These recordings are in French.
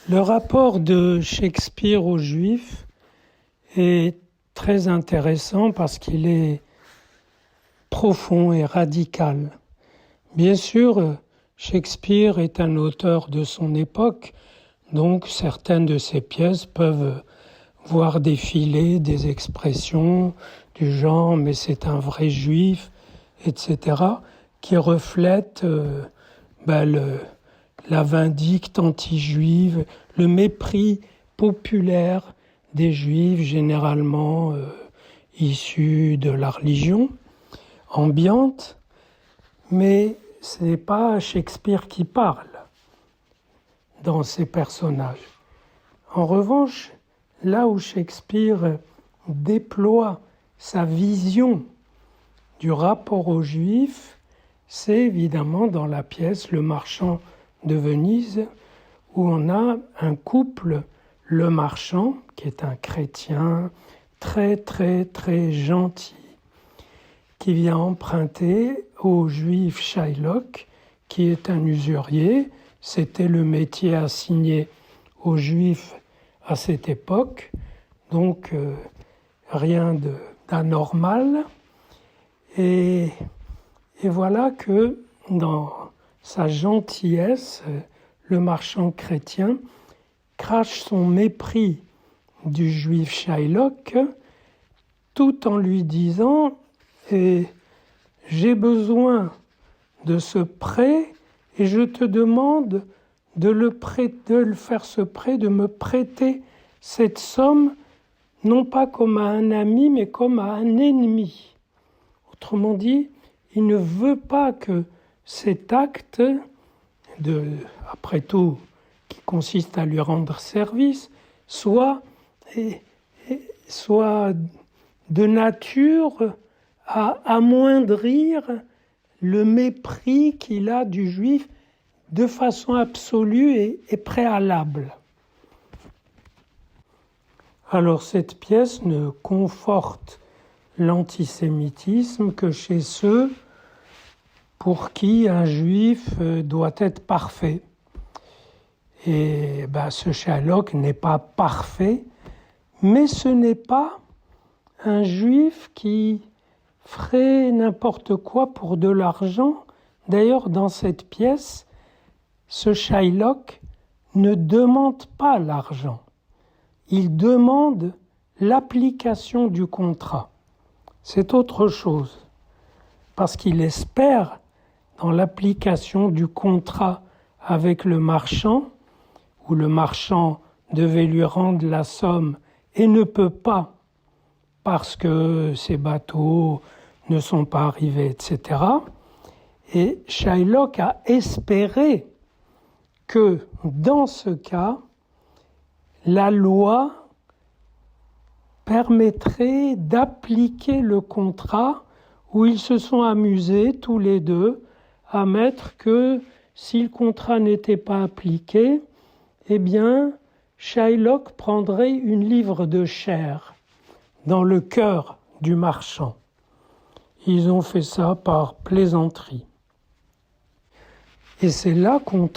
Le rapport de Shakespeare aux Juifs est très intéressant parce qu'il est profond et radical. Bien sûr, Shakespeare est un auteur de son époque, donc certaines de ses pièces peuvent voir défiler des expressions du genre « mais c'est un vrai juif », etc., qui reflètent la vindicte anti-juive, le mépris populaire des juifs généralement issus de la religion ambiante, mais ce n'est pas Shakespeare qui parle dans ses personnages. En revanche, là où Shakespeare déploie sa vision du rapport aux Juifs, c'est évidemment dans la pièce Le Marchand de Venise, où on a un couple, le marchand, qui est un chrétien très très très gentil, qui vient emprunter au juif Shylock, qui est un usurier. C'était le métier assigné aux juifs à cette époque, donc rien d'anormal. Et voilà que dans sa gentillesse, le marchand chrétien crache son mépris du juif Shylock tout en lui disant « j'ai besoin de ce prêt et je te demande de le faire ce prêt, de me prêter cette somme, non pas comme à un ami, mais comme à un ennemi. » Autrement dit, il ne veut pas que cet acte, après tout, qui consiste à lui rendre service, soit de nature à amoindrir le mépris qu'il a du juif de façon absolue et préalable. Alors cette pièce ne conforte l'antisémitisme que chez ceux pour qui un juif doit être parfait. Et ce Shylock n'est pas parfait, mais ce n'est pas un juif qui ferait n'importe quoi pour de l'argent. D'ailleurs, dans cette pièce, ce Shylock ne demande pas l'argent. Il demande l'application du contrat. C'est autre chose, parce qu'il espère, dans l'application du contrat avec le marchand, où le marchand devait lui rendre la somme et ne peut pas, parce que ses bateaux ne sont pas arrivés, etc. Et Shylock a espéré que, dans ce cas, la loi permettrait d'appliquer le contrat où ils se sont amusés tous les deux à mettre que si le contrat n'était pas appliqué, eh bien, Shylock prendrait une livre de chair dans le cœur du marchand. Ils ont fait ça par plaisanterie. Et c'est là qu'on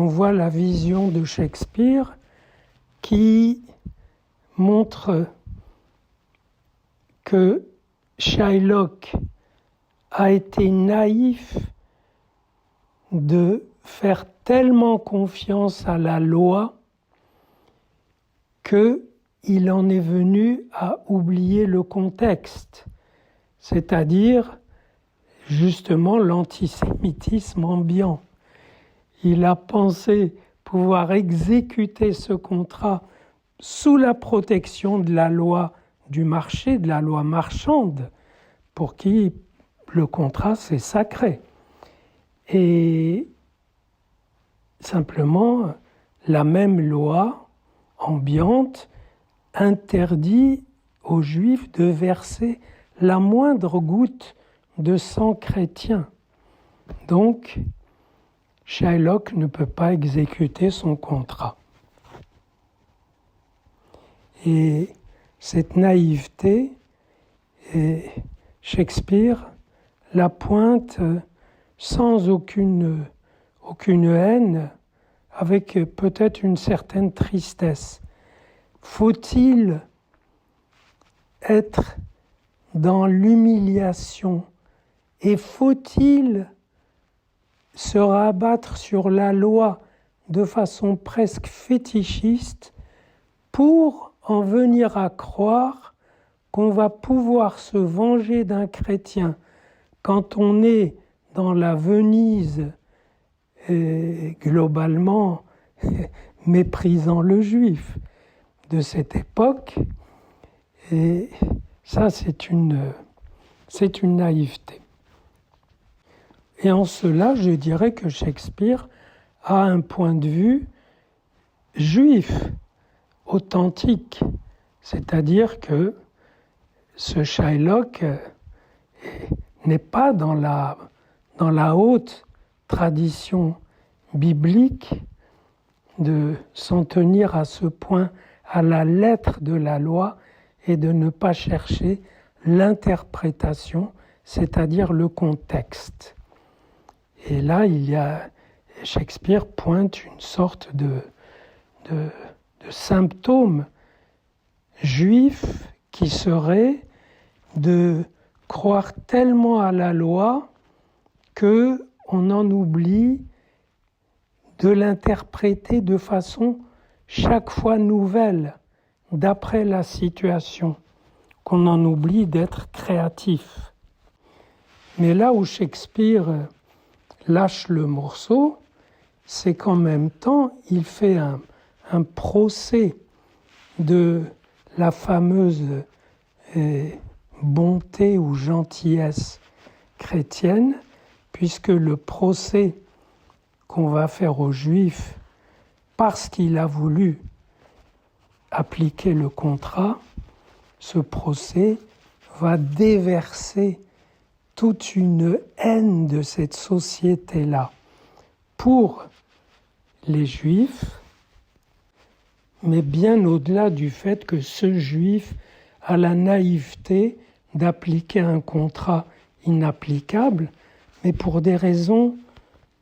voit la vision de Shakespeare qui montre que Shylock a été naïf de faire tellement confiance à la loi qu'il en est venu à oublier le contexte, c'est-à-dire justement l'antisémitisme ambiant. Il a pensé pouvoir exécuter ce contrat sous la protection de la loi du marché, de la loi marchande, pour qui le contrat c'est sacré. Et simplement, la même loi ambiante interdit aux Juifs de verser la moindre goutte de sang chrétien. Donc, Shylock ne peut pas exécuter son contrat. Et cette naïveté, Shakespeare la pointe sans aucune haine avec peut-être une certaine tristesse. Faut-il être dans l'humiliation et faut-il se rabattre sur la loi de façon presque fétichiste pour en venir à croire qu'on va pouvoir se venger d'un chrétien quand on est dans la Venise globalement méprisant le juif de cette époque. Et ça, c'est une naïveté. Et en cela, je dirais que Shakespeare a un point de vue juif, authentique. C'est-à-dire que ce Shylock n'est pas dans la haute tradition biblique de s'en tenir à ce point à la lettre de la loi et de ne pas chercher l'interprétation, c'est-à-dire le contexte. Et là, Shakespeare pointe une sorte de symptôme juif qui serait de croire tellement à la loi que on en oublie de l'interpréter de façon chaque fois nouvelle, d'après la situation, qu'on en oublie d'être créatif. Mais là où Shakespeare lâche le morceau, c'est qu'en même temps, il fait un procès de la fameuse bonté ou gentillesse chrétienne, puisque le procès qu'on va faire aux Juifs, parce qu'il a voulu appliquer le contrat, ce procès va déverser toute une haine de cette société-là pour les Juifs, mais bien au-delà du fait que ce Juif a la naïveté d'appliquer un contrat inapplicable, mais pour des raisons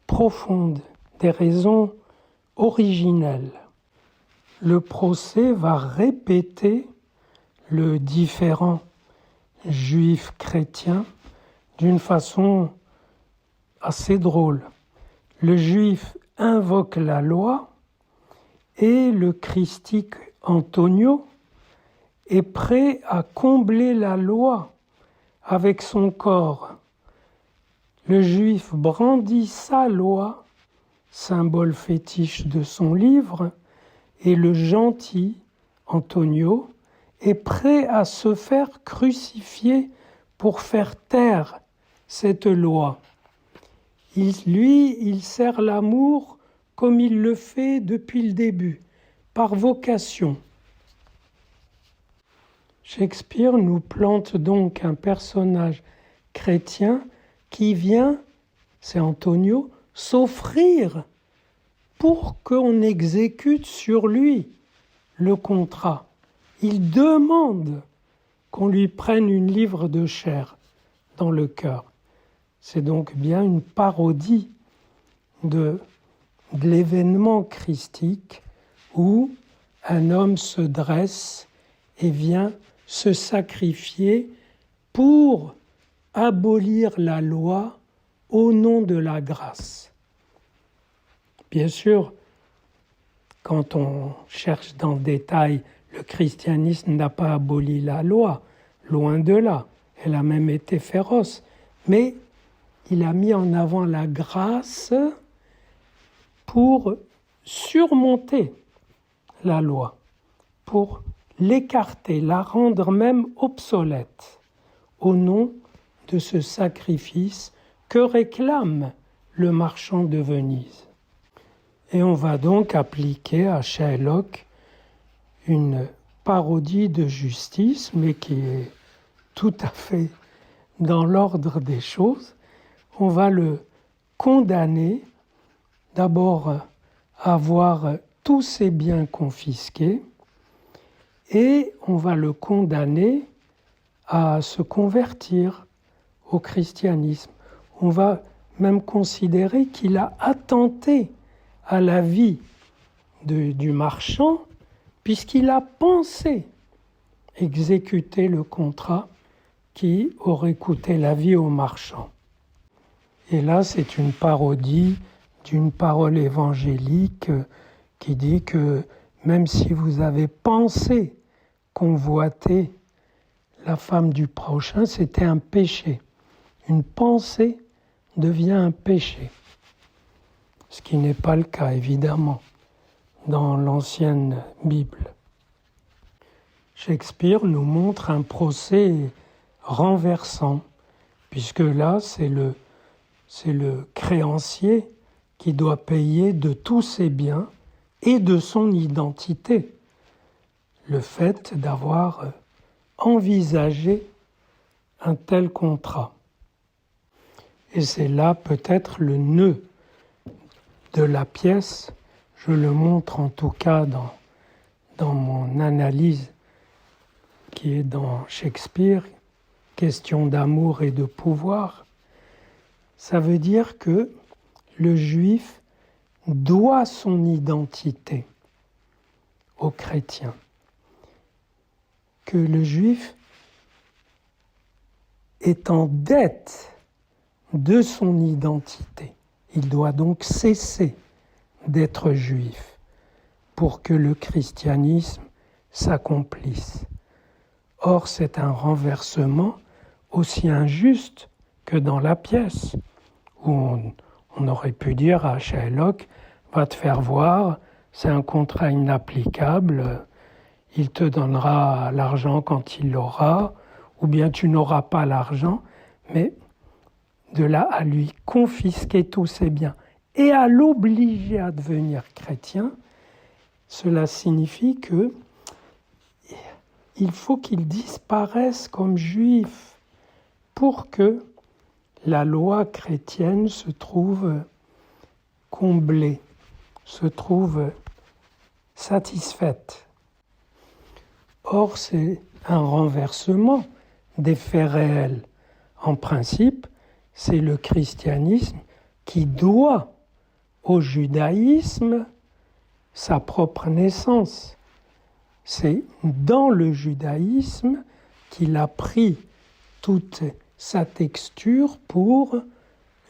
profondes, des raisons originelles. Le procès va répéter le différend juif-chrétien d'une façon assez drôle. Le juif invoque la loi et le christique Antonio est prêt à combler la loi avec son corps. Le juif brandit sa loi, symbole fétiche de son livre, et le gentil Antonio est prêt à se faire crucifier pour faire taire cette loi. Il sert l'amour comme il le fait depuis le début, par vocation. Shakespeare nous plante donc un personnage chrétien qui vient, c'est Antonio, s'offrir pour qu'on exécute sur lui le contrat. Il demande qu'on lui prenne une livre de chair dans le cœur. C'est donc bien une parodie de l'événement christique où un homme se dresse et vient se sacrifier pour abolir la loi au nom de la grâce. Bien sûr, quand on cherche dans le détail, le christianisme n'a pas aboli la loi, loin de là, elle a même été féroce, mais il a mis en avant la grâce pour surmonter la loi, pour l'écarter, la rendre même obsolète, au nom de ce sacrifice que réclame le marchand de Venise. Et on va donc appliquer à Shylock une parodie de justice, mais qui est tout à fait dans l'ordre des choses. On va le condamner d'abord à avoir tous ses biens confisqués et on va le condamner à se convertir au christianisme. On va même considérer qu'il a attenté à la vie du marchand, puisqu'il a pensé exécuter le contrat qui aurait coûté la vie au marchand. Et là, c'est une parodie d'une parole évangélique qui dit que même si vous avez pensé convoiter la femme du prochain, c'était un péché. Une pensée devient un péché. Ce qui n'est pas le cas, évidemment, dans l'ancienne Bible. Shakespeare nous montre un procès renversant, puisque là, c'est le créancier qui doit payer de tous ses biens et de son identité. Le fait d'avoir envisagé un tel contrat. Et c'est là peut-être le nœud de la pièce. Je le montre en tout cas dans mon analyse qui est dans Shakespeare, question d'amour et de pouvoir. Ça veut dire que le juif doit son identité aux chrétiens. Que le juif est en dette de son identité. Il doit donc cesser d'être juif pour que le christianisme s'accomplisse. Or, c'est un renversement aussi injuste que dans la pièce, où on aurait pu dire à Shylock, va te faire voir, c'est un contrat inapplicable, il te donnera l'argent quand il l'aura, ou bien tu n'auras pas l'argent, mais de là à lui confisquer tous ses biens et à l'obliger à devenir chrétien, cela signifie que il faut qu'il disparaisse comme juif pour que la loi chrétienne se trouve comblée, se trouve satisfaite. Or, c'est un renversement des faits réels. En principe, c'est le christianisme qui doit au judaïsme sa propre naissance. C'est dans le judaïsme qu'il a pris toute sa texture pour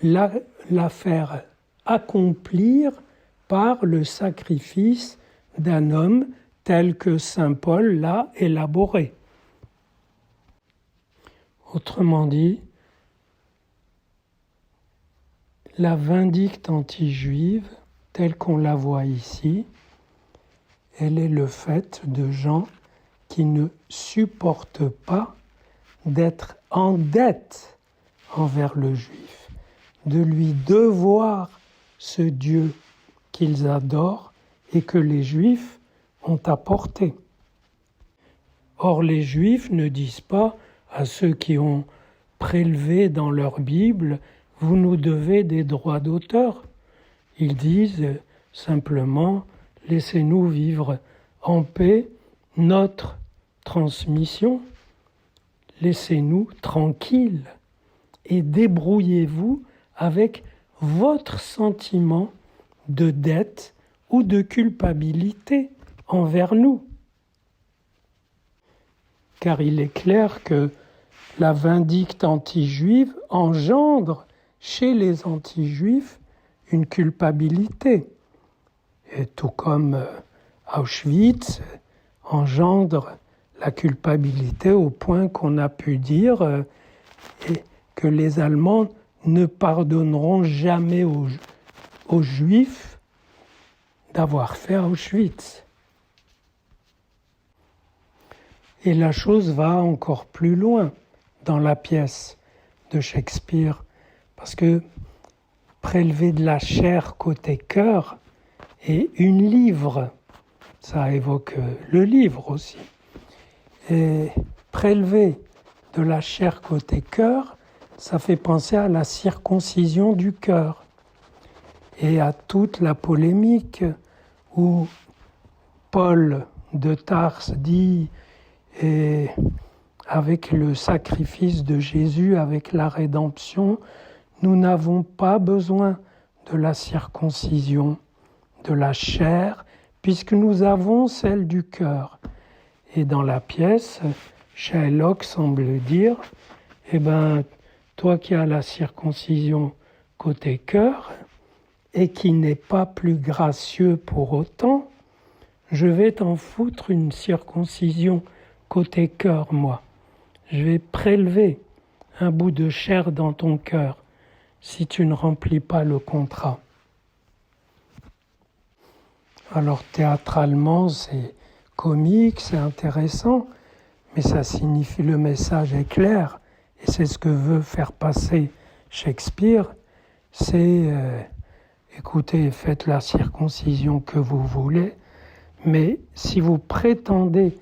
la faire accomplir par le sacrifice d'un homme tel que saint Paul l'a élaboré. Autrement dit, la vindicte anti-juive, telle qu'on la voit ici, elle est le fait de gens qui ne supportent pas d'être en dette envers le juif, de lui devoir ce Dieu qu'ils adorent et que les juifs ont apporté. Or, les juifs ne disent pas à ceux qui ont prélevé dans leur Bible « vous nous devez des droits d'auteur ». Ils disent simplement « laissez-nous vivre en paix notre transmission, laissez-nous tranquilles et débrouillez-vous avec votre sentiment de dette ou de culpabilité envers nous ». Car il est clair que la vindicte anti-juive engendre chez les anti-juifs une culpabilité. Et tout comme Auschwitz engendre la culpabilité au point qu'on a pu dire que les Allemands ne pardonneront jamais aux Juifs d'avoir fait Auschwitz. Et la chose va encore plus loin dans la pièce de Shakespeare, parce que prélever de la chair côté cœur et une livre, ça évoque le livre aussi, et prélever de la chair côté cœur, ça fait penser à la circoncision du cœur et à toute la polémique où Paul de Tarse dit et avec le sacrifice de Jésus, avec la rédemption, nous n'avons pas besoin de la circoncision de la chair, puisque nous avons celle du cœur. Et dans la pièce, Shylock semble dire, eh ben, toi qui as la circoncision côté cœur, et qui n'est pas plus gracieux pour autant, je vais t'en foutre une circoncision côté cœur, moi. Je vais prélever un bout de chair dans ton cœur si tu ne remplis pas le contrat. Alors théâtralement, c'est comique, c'est intéressant, mais ça signifie, le message est clair, et c'est ce que veut faire passer Shakespeare, c'est écoutez, faites la circoncision que vous voulez, mais si vous prétendez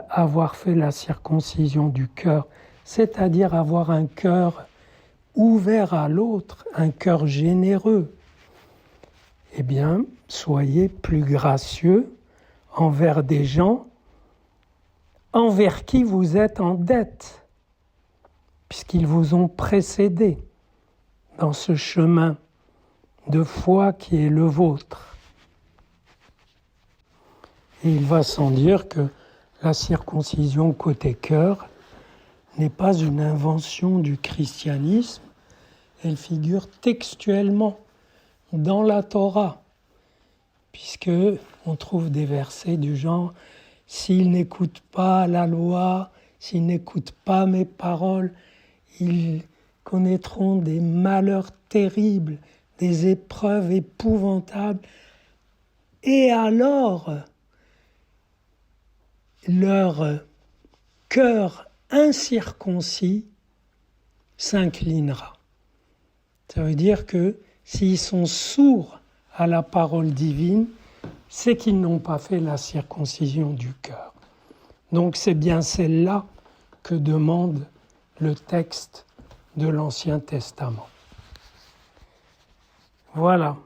avoir fait la circoncision du cœur, c'est-à-dire avoir un cœur ouvert à l'autre, un cœur généreux, eh bien, soyez plus gracieux envers des gens envers qui vous êtes en dette, puisqu'ils vous ont précédé dans ce chemin de foi qui est le vôtre. Et il va sans dire que la circoncision côté cœur n'est pas une invention du christianisme, elle figure textuellement dans la Torah, puisque on trouve des versets du genre « S'ils n'écoutent pas la loi, s'ils n'écoutent pas mes paroles, ils connaîtront des malheurs terribles, des épreuves épouvantables, et alors leur cœur incirconcis s'inclinera. » Ça veut dire que s'ils sont sourds à la parole divine, c'est qu'ils n'ont pas fait la circoncision du cœur. Donc c'est bien celle-là que demande le texte de l'Ancien Testament. Voilà.